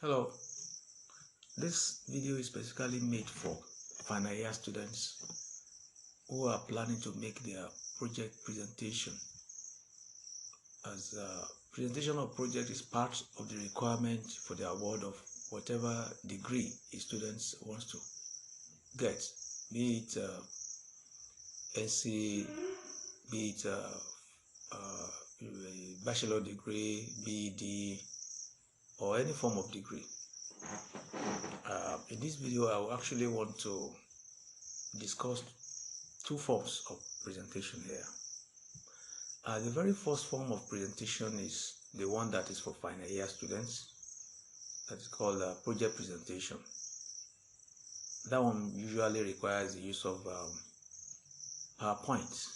Hello, this video is basically made for final year students who are planning to make their project presentation, as presentation of project is part of the requirement for the award of whatever degree a student wants to get, be it NC, be it a bachelor degree, BEd, or any form of degree. In this video, I will actually want to discuss two forms of presentation here. The very first form of presentation is the one that is for final year students. That is called project presentation. That one usually requires the use of PowerPoint.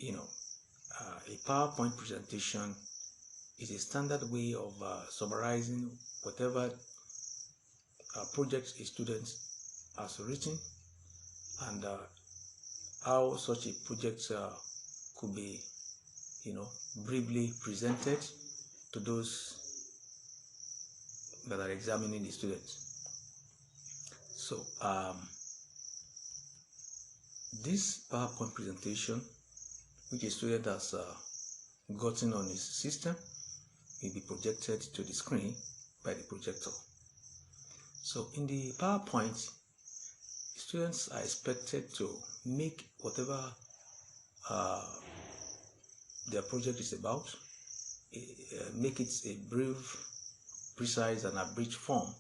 A PowerPoint presentation is a standard way of summarizing whatever project a student has written and how such a project could be, briefly presented to those that are examining the students. So this PowerPoint presentation, which a student has gotten on his system, will be projected to the screen by the projector. So in the PowerPoint, students are expected to make whatever their project is about, make it a brief, precise, and abridged form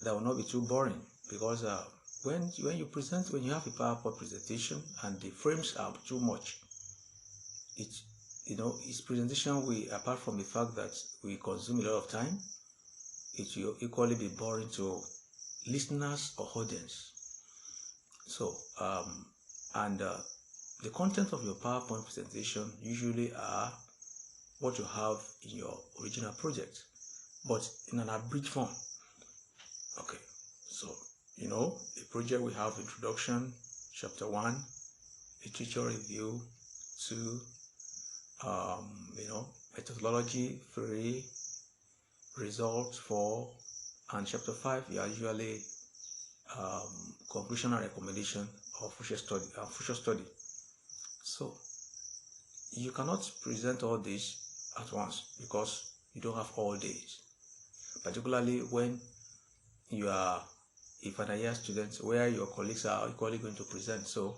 that will not be too boring, because when you have a PowerPoint presentation and the frames are too much, its presentation will, apart from the fact that we consume a lot of time, it will equally be boring to listeners or audience. So the content of your PowerPoint presentation usually are what you have in your original project, but in an abridged form. Okay, so a project we have introduction, chapter 1, literature review, 2, methodology, 3, results, 4, and chapter 5 are usually conclusion and recommendation of future study. So you cannot present all this at once because you don't have all days, particularly when you are a final year student where your colleagues are equally going to present. So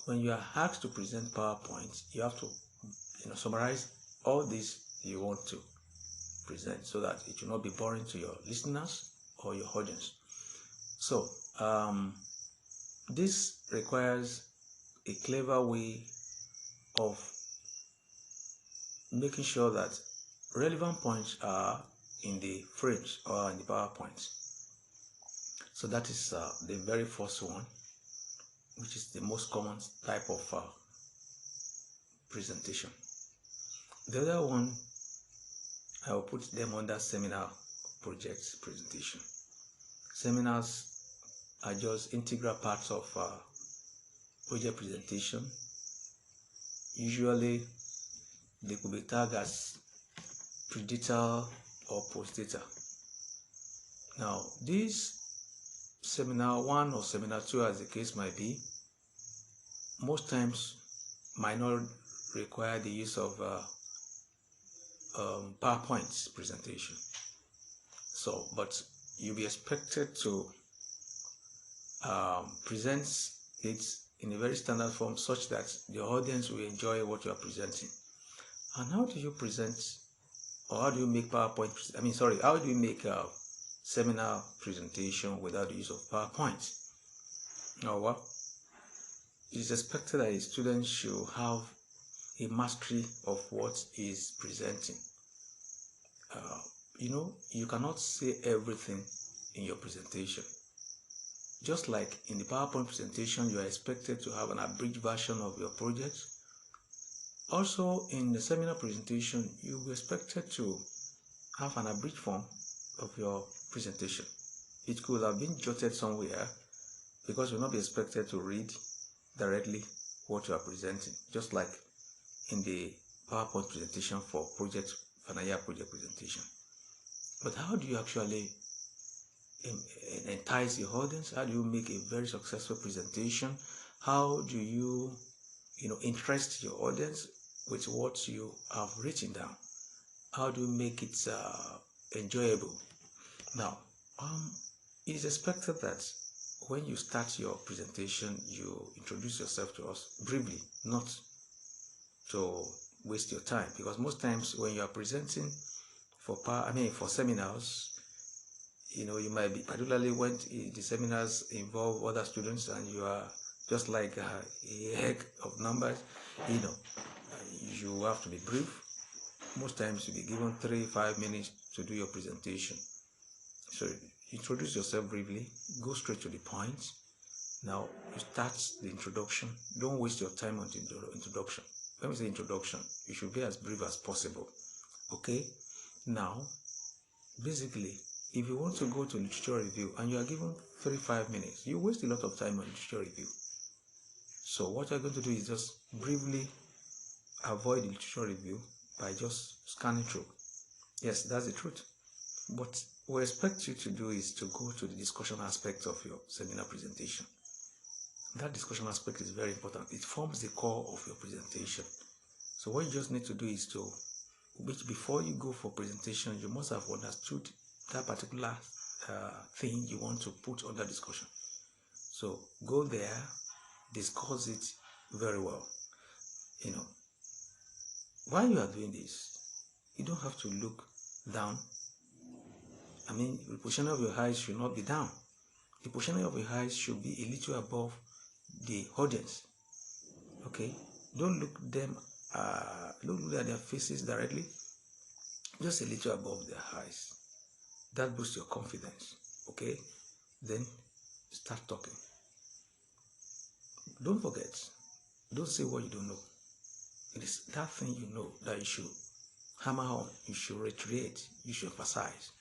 when you are asked to present PowerPoint, you have to summarize all this you want to present so that it will not be boring to your listeners or your audience. So this requires a clever way of making sure that relevant points are in the frames or in the PowerPoint. So that is the very first one, which is the most common type of presentation. The other one, I will put them under seminar project presentation. Seminars are just integral parts of project presentation. Usually they could be tagged as pre-data or post-data. Now this seminar 1 or seminar 2, as the case might be, most times might not require the use of PowerPoint presentation. So, but you'll be expected to present it in a very standard form such that the audience will enjoy what you are presenting. And how do you present, or how do you make how do you make a seminar presentation without the use of PowerPoint? Well, it is expected that a student should have a mastery of what is presenting. You cannot say everything in your presentation. Just like in the PowerPoint presentation, you are expected to have an abridged version of your project. Also, in the seminar presentation, you will be expected to have an abridged form of your presentation. It could have been jotted somewhere because you will not be expected to read directly what you are presenting, just like in the PowerPoint presentation for project final year project presentation. But how do you actually entice your audience? How do you make a very successful presentation? How do you, interest your audience with what you have written down? How do you make it enjoyable? Now, it is expected that when you start your presentation, you introduce yourself to us briefly, not to waste your time, because most times when you are presenting for seminars, you might be, particularly when the seminars involve other students and you are just like a heck of numbers, you have to be brief. Most times you'll be given 3-5 minutes to do your presentation. So introduce yourself briefly, go straight to the point. Now you start the introduction. Don't waste your time on the introduction. When we say introduction, you should be as brief as possible. Okay? Now, basically, if you want to go to literature review and you are given 3-5 minutes, you waste a lot of time on literature review. So what you're going to do is just briefly avoid the literature review by just scanning through. Yes, that's the truth. But what we expect you to do is to go to the discussion aspect of your seminar presentation. That discussion aspect is very important. It forms the core of your presentation. So what you just need to do is before you go for presentation, you must have understood that particular thing you want to put under discussion. So go there, discuss it very well. While you are doing this, you don't have to look down. The position of your eyes should not be down. The position of your eyes should be a little above the audience. Okay? Don't look at their faces directly, just a little above their eyes. That boosts your confidence. Okay? Then start talking. Don't forget, don't say what you don't know. It is that thing you know that you should hammer on, you should reiterate, you should emphasize.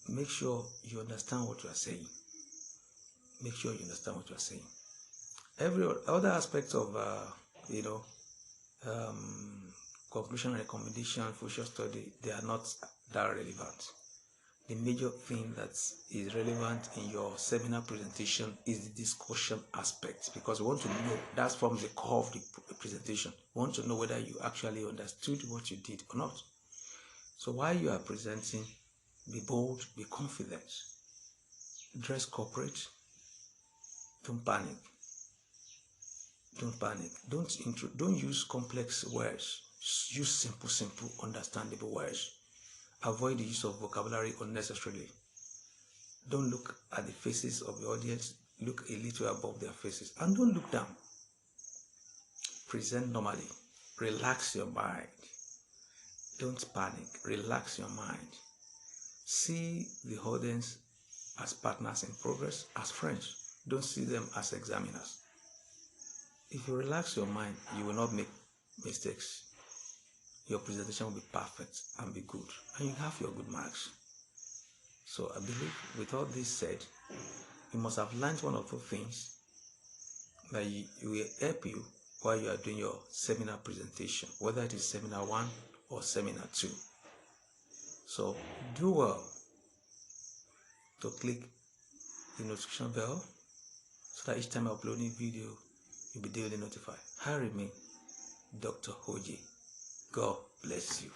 Make sure you understand what you are saying. Make sure you understand what you are saying. Every other aspect of conclusion, recommendation, future study, they are not that relevant. The major thing that is relevant in your seminar presentation is the discussion aspect, because we want to know, that forms the core of the presentation. We want to know whether you actually understood what you did or not. So while you are presenting, be bold, be confident, dress corporate, don't panic. Don't panic. Don't use complex words. Use simple, understandable words. Avoid the use of vocabulary unnecessarily. Don't look at the faces of the audience. Look a little above their faces. And don't look down. Present normally. Relax your mind. Don't panic. Relax your mind. See the audience as partners in progress, as friends. Don't see them as examiners. If you relax your mind, you will not make mistakes. Your presentation will be perfect and be good, and you have your good marks. So I believe with all this said, you must have learned one or two things that will help you while you are doing your seminar presentation, whether it is seminar 1 or seminar 2. So do well to click the notification bell so that each time I upload a video, you'll be daily notified. I remain Dr. Hoji. God bless you.